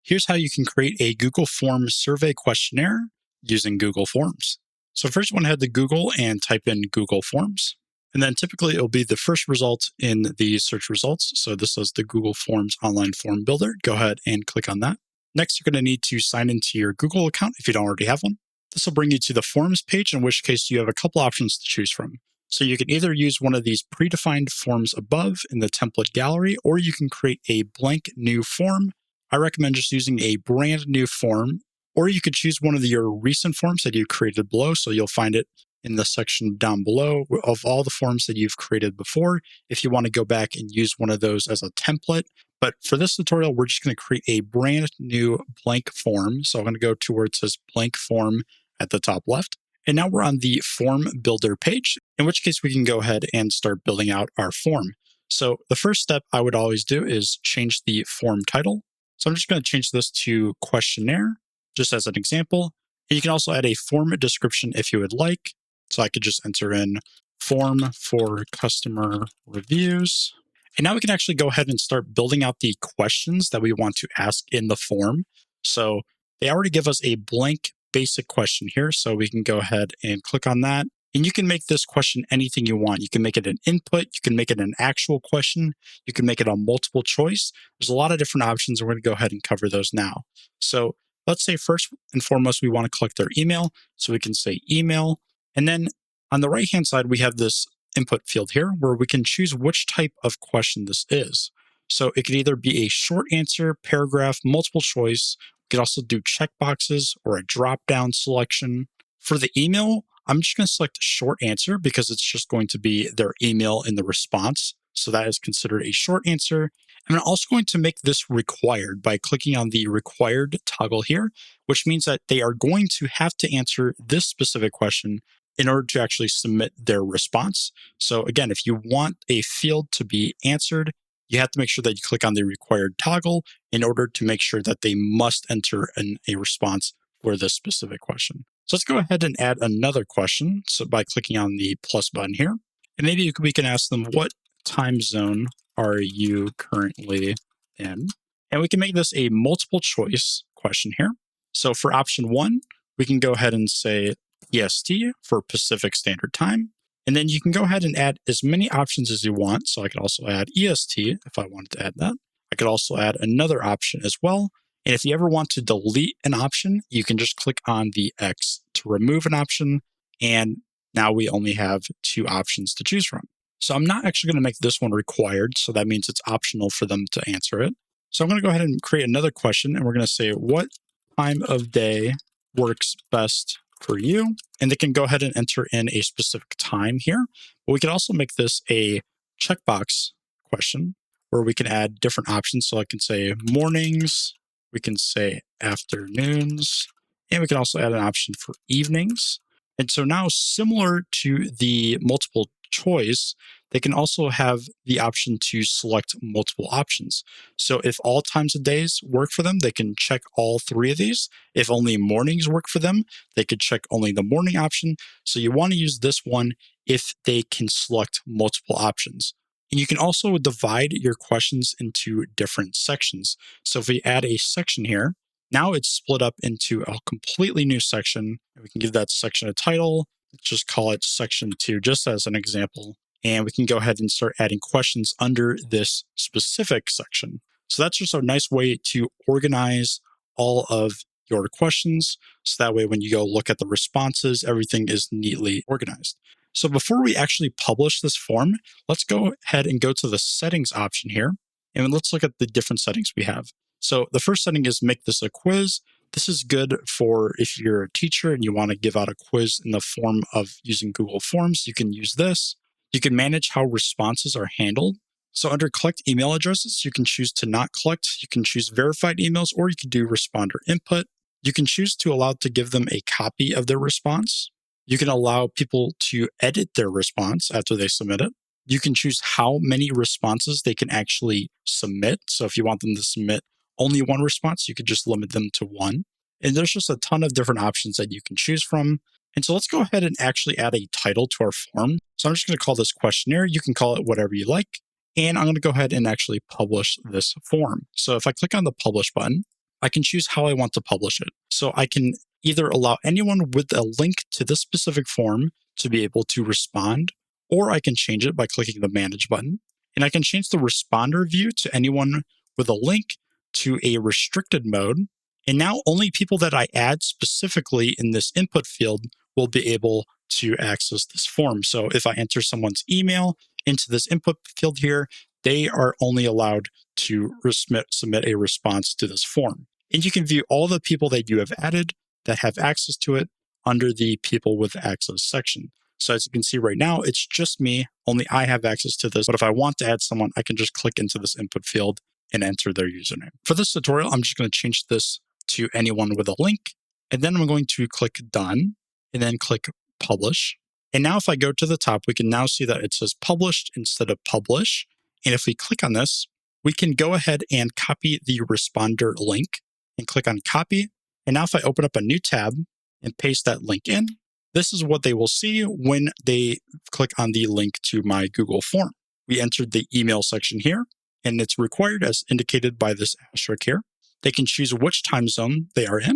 Here's how you can create a Google Forms survey questionnaire using Google Forms. So first you want to head to Google and type in Google Forms. And then typically it'll be the first result in the search results. So this is the Google Forms online form builder. Go ahead and click on that. Next, you're going to need to sign into your Google account if you don't already have one. This will bring you to the forms page, in which case you have a couple options to choose from. So you can either use one of these predefined forms above in the template gallery, or you can create a blank new form. I recommend just using a brand new form, or you could choose one of your recent forms that you created below. So you'll find it in the section down below of all the forms that you've created before, if you want to go back and use one of those as a template. But for this tutorial, we're just going to create a brand new blank form. So I'm going to go to where it says blank form at the top left. And now we're on the form builder page, in which case we can go ahead and start building out our form. So the first step I would always do is change the form title. So I'm just going to change this to questionnaire, just as an example. And you can also add a form description if you would like. So I could just enter in form for customer reviews. And now we can actually go ahead and start building out the questions that we want to ask in the form. So they already give us a blank basic question here. So we can go ahead and click on that. And you can make this question anything you want. You can make it an input. You can make it an actual question. You can make it a multiple choice. There's a lot of different options. We're going to go ahead and cover those now. So let's say first and foremost, we want to collect their email. So we can say email. And then on the right-hand side, we have this input field here where we can choose which type of question this is. So it could either be a short answer, paragraph, multiple choice. We could also do checkboxes or a drop-down selection. For the email, I'm just going to select short answer because it's just going to be their email in the response. So that is considered a short answer. And I'm also going to make this required by clicking on the required toggle here, which means that they are going to have to answer this specific question in order to actually submit their response. So again, if you want a field to be answered, you have to make sure that you click on the required toggle in order to make sure that they must enter a response for this specific question. So let's go ahead and add another question. So by clicking on the plus button here, and maybe we can ask them, what time zone are you currently in? And we can make this a multiple choice question here. So for option one, we can go ahead and say EST for Pacific Standard Time. And then you can go ahead and add as many options as you want. So I could also add EST if I wanted to add that. I could also add another option as well. And if you ever want to delete an option, you can just click on the X to remove an option. And now we only have two options to choose from. So I'm not actually going to make this one required. So that means it's optional for them to answer it. So I'm going to go ahead and create another question. And we're going to say, what time of day works best for you? And they can go ahead and enter in a specific time here. But we can also make this a checkbox question where we can add different options. So I can say mornings, we can say afternoons, and we can also add an option for evenings. And so now, similar to the multiple choice, they can also have the option to select multiple options. So if all times of days work for them, they can check all three of these. If only mornings work for them, they could check only the morning option. So you want to use this one if they can select multiple options. And you can also divide your questions into different sections. So if we add a section here, now it's split up into a completely new section. We can give that section a title. Let's just call it section 2, just as an example. And we can go ahead and start adding questions under this specific section. So that's just a nice way to organize all of your questions. So that way, when you go look at the responses, everything is neatly organized. So before we actually publish this form, let's go ahead and go to the settings option here. And let's look at the different settings we have. So the first setting is make this a quiz. This is good for if you're a teacher and you want to give out a quiz in the form of using Google Forms, you can use this. You can manage how responses are handled. So under collect email addresses, you can choose to not collect. You can choose verified emails, or you can do responder input. You can choose to allow to give them a copy of their response. You can allow people to edit their response after they submit it. You can choose how many responses they can actually submit. So if you want them to submit only one response, you could just limit them to one. And there's just a ton of different options that you can choose from. And so let's go ahead and actually add a title to our form. So I'm just going to call this questionnaire. You can call it whatever you like. And I'm going to go ahead and actually publish this form. So if I click on the publish button, I can choose how I want to publish it. So I can either allow anyone with a link to this specific form to be able to respond, or I can change it by clicking the Manage button. And I can change the responder view to anyone with a link to a restricted mode. And now only people that I add specifically in this input field will be able to access this form. So if I enter someone's email into this input field here, they are only allowed to submit a response to this form. And you can view all the people that you have added that have access to it under the people with access section. So as you can see right now, it's just me, only I have access to this. But if I want to add someone, I can just click into this input field and enter their username. For this tutorial, I'm just going to change this to anyone with a link. And then I'm going to click done and then click publish. And now if I go to the top, we can now see that it says published instead of publish. And if we click on this, we can go ahead and copy the responder link and click on copy. And now if I open up a new tab and paste that link in, this is what they will see when they click on the link to my Google form. We entered the email section here, and it's required as indicated by this asterisk here. They can choose which time zone they are in.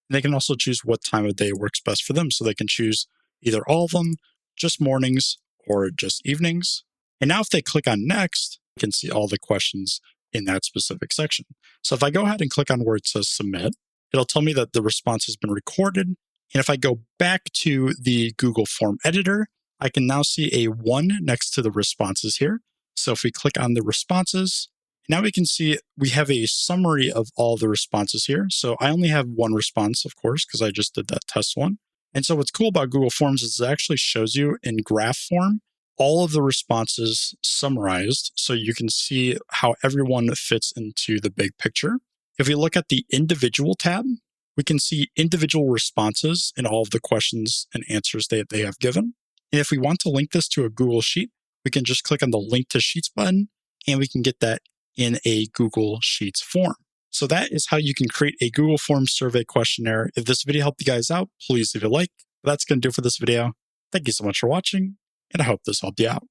And they can also choose what time of day works best for them. So they can choose either all of them, just mornings, or just evenings. And now if they click on next, you can see all the questions in that specific section. So if I go ahead and click on where it says submit, it'll tell me that the response has been recorded. And if I go back to the Google Form Editor, I can now see a 1 next to the responses here. So if we click on the responses, now we can see we have a summary of all the responses here. So I only have one response, of course, because I just did that test one. And so what's cool about Google Forms is it actually shows you in graph form all of the responses summarized, so you can see how everyone fits into the big picture. If we look at the individual tab, we can see individual responses in all of the questions and answers that they have given. And if we want to link this to a Google Sheet, we can just click on the Link to Sheets button, and we can get that in a Google Sheets form. So that is how you can create a Google Forms survey questionnaire. If this video helped you guys out, please leave a like. That's going to do it for this video. Thank you so much for watching, and I hope this helped you out.